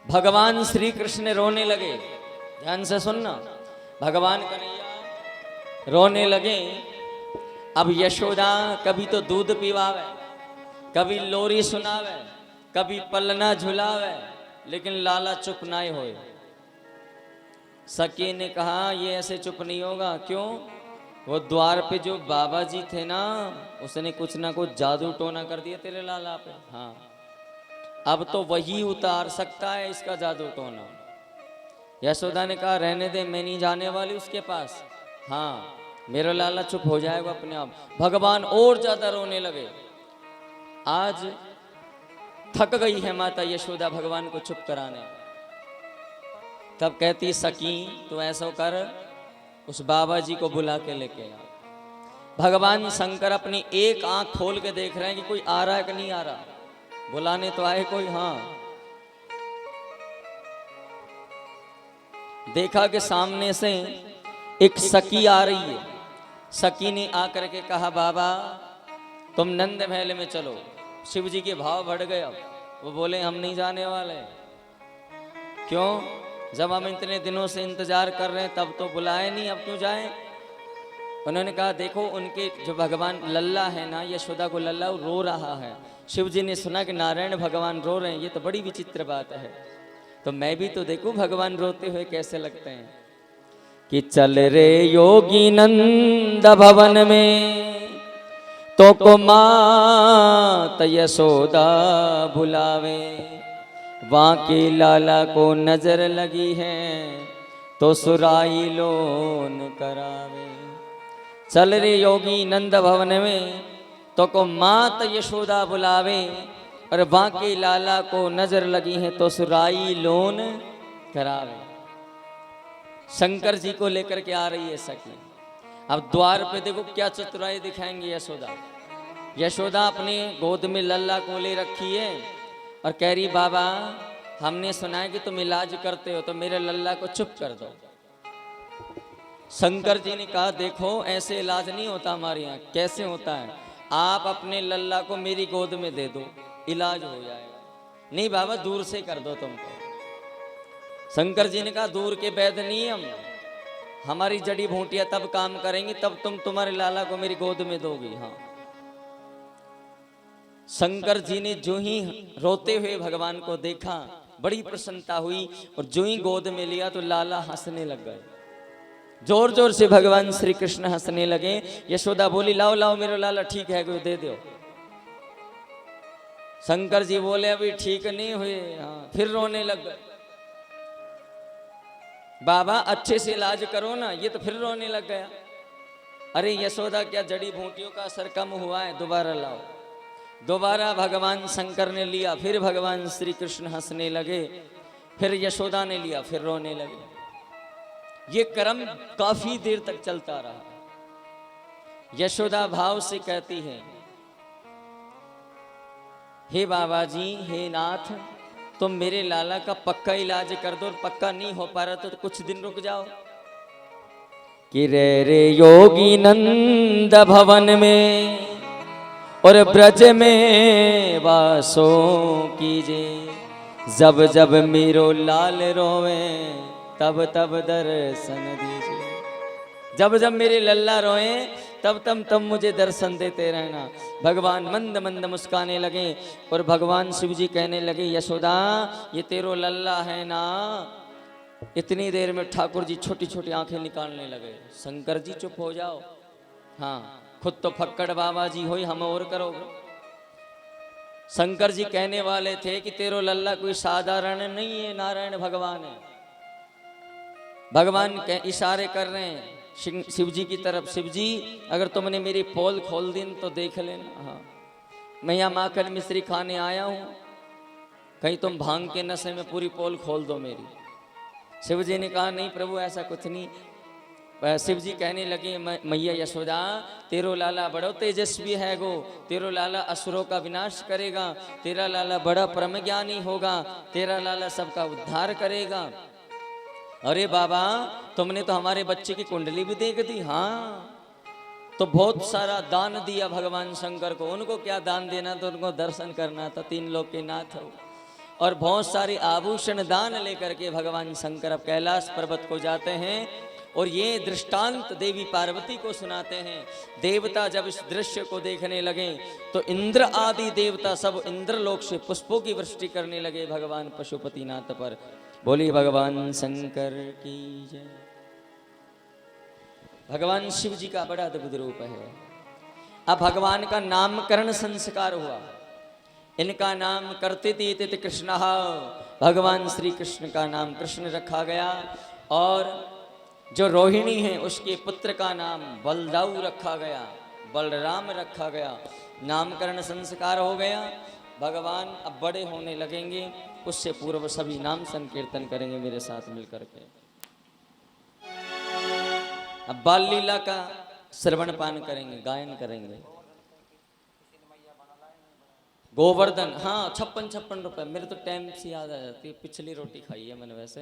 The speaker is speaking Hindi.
भगवान श्री कृष्ण रोने लगे। ध्यान से सुनना, भगवान कन्हैया रोने लगे। अब यशोदा कभी तो दूध पीवावे, कभी लोरी सुनावे, कभी पलना झुलावे, लेकिन लाला चुप ना होए। सखी ने कहा ये ऐसे चुप नहीं होगा। क्यों? वो द्वार पे जो बाबा जी थे ना, उसने कुछ ना कुछ जादू टोना कर दिया तेरे लाला पे। हाँ, अब तो वही उतार सकता है इसका जादू टोना। यशोदा ने कहा रहने दे, मैं नहीं जाने वाली उसके पास। हाँ, मेरा लाला चुप हो जाएगा अपने आप। भगवान और ज्यादा रोने लगे। आज थक गई है माता यशोदा भगवान को चुप कराने। तब कहती सकी तो ऐसा कर, उस बाबा जी को बुला के लेके आ। भगवान शंकर अपनी एक आंख खोल के देख रहे हैं कि कोई आ रहा है कि नहीं आ रहा। बुलाने तो आए कोई। हाँ, देखा कि सामने से एक सखी आ रही है। सखी ने आकर के कहा बाबा तुम नंद महल में चलो। शिव जी के भाव बढ़ गए। अब वो बोले हम नहीं जाने वाले। क्यों? जब हम इतने दिनों से इंतजार कर रहे हैं तब तो बुलाए नहीं, अब क्यों जाएं? उन्होंने कहा देखो उनके जो भगवान लल्ला है ना, यशोदा को लल्ला रो रहा है। शिव जी ने सुना कि नारायण भगवान रो रहे हैं, ये तो बड़ी विचित्र बात है। तो मैं भी तो देखूं भगवान रोते हुए कैसे लगते हैं। कि चल रे योगी नंद भवन में, तो को मात यशोदा बुलावे। वहाँ के लाला को नजर लगी है, तो सुराई लोन करावे। चल रे योगी नंद भवन में, तो को मात यशोदा बुलावे। और वहाँ के लाला को नजर लगी है, तो सुराई लोन करावे। शंकर जी को लेकर के आ रही है सखी। अब द्वार पे देखो क्या चतुराई दिखाएंगे यशोदा। यशोदा अपने गोद में लल्ला को ले रखी है और कह रही बाबा हमने सुना है कि तुम इलाज करते हो, तो मेरे लल्ला को चुप कर दो। शंकर जी ने कहा देखो ऐसे इलाज नहीं होता हमारे यहाँ। कैसे होता है? आप अपने लल्ला को मेरी गोद में दे दो, इलाज हो जाएगा। नहीं बाबा दूर से कर दो तुमको। शंकर जी ने कहा दूर के वैद्य नहीं हम, हमारी जड़ी बूटियां तब काम करेंगी तब तुम तुम्हारे लाला को मेरी गोद में दोगी। हाँ, शंकर जी ने जो ही रोते हुए भगवान को देखा बड़ी प्रसन्नता हुई, और जो ही गोद में लिया तो लाला हंसने लग गए। जोर जोर से भगवान श्री कृष्ण हंसने लगे। यशोदा बोली लाओ लाओ मेरा लाला ठीक है, कोई दे दो। शंकर जी बोले अभी ठीक नहीं हुए। हाँ, फिर रोने लग गए। बाबा अच्छे से इलाज करो ना, ये तो फिर रोने लग गया। अरे यशोदा क्या जड़ी बूटियों का असर कम हुआ है? दोबारा लाओ। दोबारा भगवान शंकर ने लिया, फिर भगवान श्री कृष्ण हंसने लगे। फिर यशोदा ने लिया, फिर रोने लगे। ये क्रम काफी देर तक चलता रहा। यशोदा भाव से कहती है हे बाबा जी, हे नाथ, तुम मेरे लाला का पक्का इलाज कर दो। और पक्का नहीं हो पा रहा तो कुछ दिन रुक जाओ। कि रे योगी नंद भवन में, और ब्रज में वासो कीजे। जब जब मेरो लाल रोवे, तब तब दर्शन दीजिए। जब जब मेरे लल्ला रोए तब तब मुझे दर्शन देते रहना। भगवान मंद मंद मुस्काने लगे और भगवान शिव जी कहने लगे यशोदा ये तेरो लल्ला है ना। इतनी देर में ठाकुर जी छोटी छोटी आंखें निकालने लगे। शंकर जी चुप हो जाओ। हाँ, खुद तो फक्कड़ बाबा जी हो, हम और करोगे। शंकर जी कहने वाले थे कि तेरो लल्ला कोई साधारण नहीं है, नारायण भगवान है। भगवान के इशारे कर रहे हैं शिव जी की तरफ। शिव जी अगर तुमने मेरी पोल खोल दी तो देख लेना। हाँ, मैं यहाँ माखन मिश्री खाने आया हूँ, कहीं तुम भांग के नशे में पूरी पोल खोल दो मेरी। शिव जी ने कहा नहीं प्रभु ऐसा कुछ नहीं। शिव जी कहने लगे मैया यशोदा तेरो लाला बड़ो तेजस्वी है गो, तेरो लाला असुरों का विनाश करेगा, तेरा लाला बड़ा परम ज्ञानी होगा, तेरा लाला सबका उद्धार करेगा। अरे बाबा तुमने तो हमारे बच्चे की कुंडली भी देख दी। हाँ, तो बहुत सारा दान दिया भगवान शंकर को। उनको क्या दान देना, तो उनको दर्शन करना था। तीन लोग के नाथ हो। और बहुत सारे आभूषण दान लेकर के भगवान शंकर अब कैलाश पर्वत को जाते हैं और ये दृष्टांत देवी पार्वती को सुनाते हैं। देवता जब इस दृश्य को देखने लगे तो इंद्र आदि देवता सब इंद्रलोक से पुष्पों की वृष्टि करने लगे भगवान पशुपतिनाथ पर। बोली भगवान शंकर की जय। भगवान शिव जी का बड़ा अद्भुत रूप है। अब भगवान का नामकरण संस्कार हुआ। इनका नाम कर्तिति कृष्ण, भगवान श्री कृष्ण का नाम कृष्ण रखा गया। और जो रोहिणी है उसके पुत्र का नाम बलदाऊ रखा गया, बलराम रखा गया। नामकरण संस्कार हो गया। भगवान अब बड़े होने लगेंगे, उससे पूर्व सभी नाम संकीर्तन करेंगे मेरे साथ मिलकर के। अब बाल लीला का श्रवण पान करेंगे, गायन करेंगे। गोवर्धन, हाँ 56 रुपए। मेरे तो टाइम से याद आ जाती है, पिछली रोटी खाई है मैंने वैसे।